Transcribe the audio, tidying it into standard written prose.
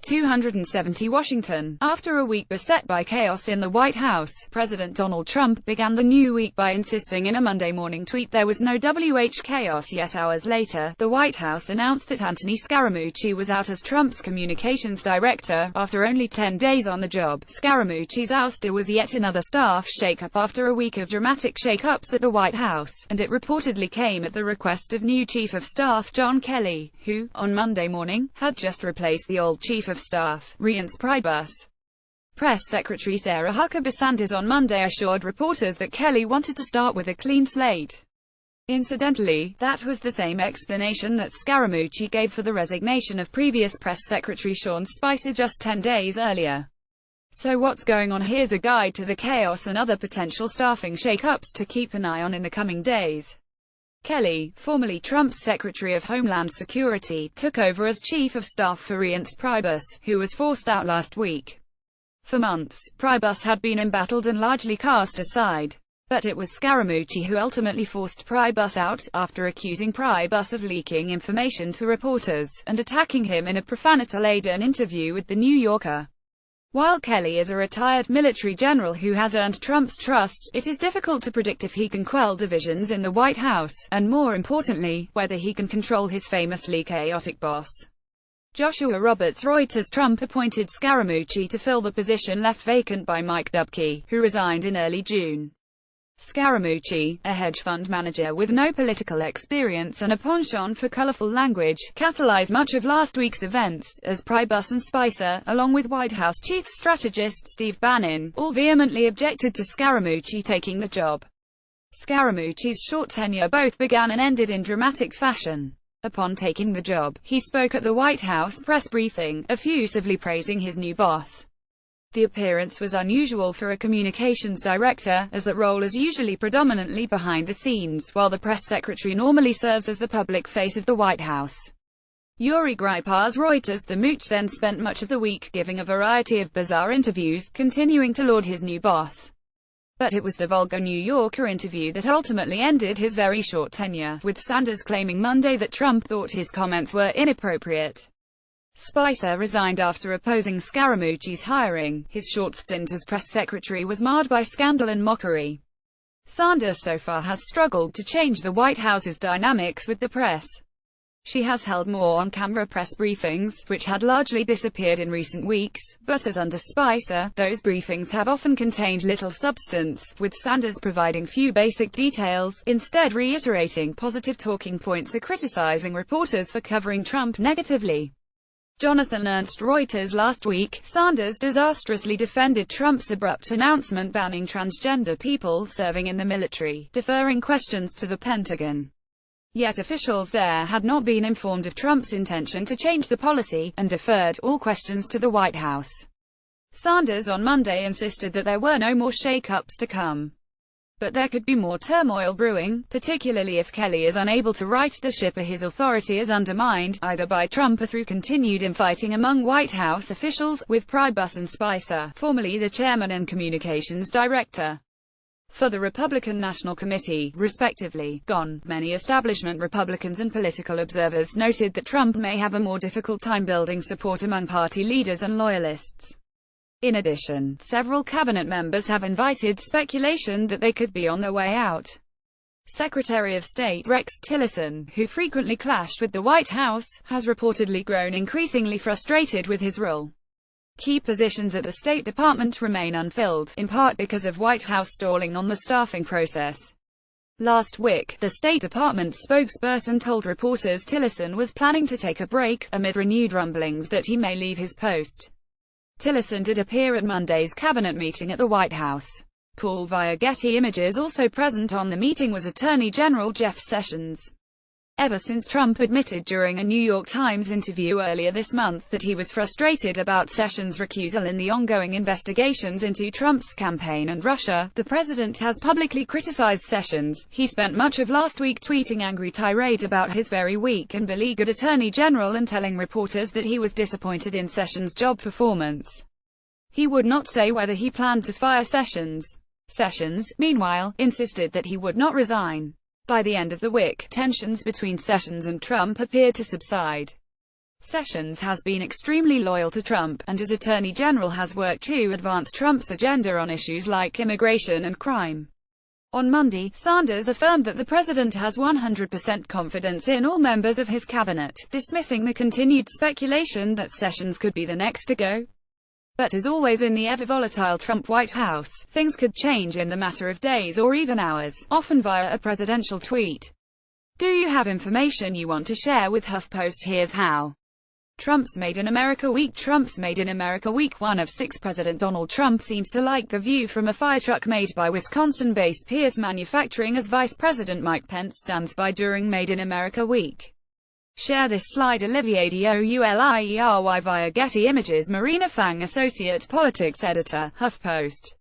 270 Washington. After a week beset by chaos in the White House, President Donald Trump began the new week by insisting in a Monday morning tweet there was no chaos. Yet hours later, the White House announced that Anthony Scaramucci was out as Trump's communications director, after only 10 days on the job. Scaramucci's ouster was yet another staff shakeup after a week of dramatic shakeups at the White House, and it reportedly came at the request of new Chief of Staff John Kelly, who, on Monday morning, had just replaced the old Chief of Staff, Reince Priebus. Press Secretary Sarah Huckabee Sanders on Monday assured reporters that Kelly wanted to start with a clean slate. Incidentally, that was the same explanation that Scaramucci gave for the resignation of previous Press Secretary Sean Spicer just 10 days earlier. So what's going on? Here's a guide to the chaos and other potential staffing shakeups to keep an eye on in the coming days. Kelly, formerly Trump's Secretary of Homeland Security, took over as Chief of Staff for Reince Priebus, who was forced out last week. For months, Priebus had been embattled and largely cast aside. But it was Scaramucci who ultimately forced Priebus out, after accusing Priebus of leaking information to reporters, and attacking him in a profanity-laden interview with The New Yorker. While Kelly is a retired military general who has earned Trump's trust, it is difficult to predict if he can quell divisions in the White House, and more importantly, whether he can control his famously chaotic boss. Joshua Roberts Reuters. Trump appointed Scaramucci to fill the position left vacant by Mike Dubke, who resigned in early June. Scaramucci, a hedge fund manager with no political experience and a penchant for colorful language, catalyzed much of last week's events, as Priebus and Spicer, along with White House chief strategist Steve Bannon, all vehemently objected to Scaramucci taking the job. Scaramucci's short tenure both began and ended in dramatic fashion. Upon taking the job, he spoke at the White House press briefing, effusively praising his new boss. The appearance was unusual for a communications director, as that role is usually predominantly behind the scenes, while the press secretary normally serves as the public face of the White House. Yuri Gripas Reuters. The mooch then spent much of the week giving a variety of bizarre interviews, continuing to laud his new boss. But it was the vulgar New Yorker interview that ultimately ended his very short tenure, with Sanders claiming Monday that Trump thought his comments were inappropriate. Spicer resigned after opposing Scaramucci's hiring. His short stint as press secretary was marred by scandal and mockery. Sanders so far has struggled to change the White House's dynamics with the press. She has held more on-camera press briefings, which had largely disappeared in recent weeks, but as under Spicer, those briefings have often contained little substance, with Sanders providing few basic details, instead reiterating positive talking points or criticizing reporters for covering Trump negatively. Jonathan Ernst Reuters. Last week, Sanders disastrously defended Trump's abrupt announcement banning transgender people serving in the military, deferring questions to the Pentagon. Yet officials there had not been informed of Trump's intention to change the policy, and deferred all questions to the White House. Sanders on Monday insisted that there were no more shakeups to come. But there could be more turmoil brewing, particularly if Kelly is unable to right the ship or his authority is undermined, either by Trump or through continued infighting among White House officials, with Priebus and Spicer, formerly the chairman and communications director for the Republican National Committee, respectively, gone. Many establishment Republicans and political observers noted that Trump may have a more difficult time building support among party leaders and loyalists. In addition, several cabinet members have invited speculation that they could be on their way out. Secretary of State Rex Tillerson, who frequently clashed with the White House, has reportedly grown increasingly frustrated with his role. Key positions at the State Department remain unfilled, in part because of White House stalling on the staffing process. Last week, the State Department spokesperson told reporters Tillerson was planning to take a break, amid renewed rumblings that he may leave his post. Tillerson did appear at Monday's cabinet meeting at the White House. Pool via Getty Images. Also present on the meeting was Attorney General Jeff Sessions. Ever since Trump admitted during a New York Times interview earlier this month that he was frustrated about Sessions' recusal in the ongoing investigations into Trump's campaign and Russia, the president has publicly criticized Sessions. He spent much of last week tweeting angry tirades about his very weak and beleaguered attorney general and telling reporters that he was disappointed in Sessions' job performance. He would not say whether he planned to fire Sessions. Sessions, meanwhile, insisted that he would not resign. By the end of the week, tensions between Sessions and Trump appeared to subside. Sessions has been extremely loyal to Trump, and as Attorney General has worked to advance Trump's agenda on issues like immigration and crime. On Monday, Sanders affirmed that the president has 100% confidence in all members of his cabinet, dismissing the continued speculation that Sessions could be the next to go. But as always in the ever-volatile Trump White House, things could change in the matter of days or even hours, often via a presidential tweet. Do you have information you want to share with HuffPost? Here's how. Trump's Made in America Week. Trump's Made in America Week. One of six. President Donald Trump seems to like the view from a fire truck made by Wisconsin-based Pierce Manufacturing as Vice President Mike Pence stands by during Made in America Week. Share this slide. Olivier Douliery via Getty Images. Marina Fang, Associate Politics Editor, HuffPost.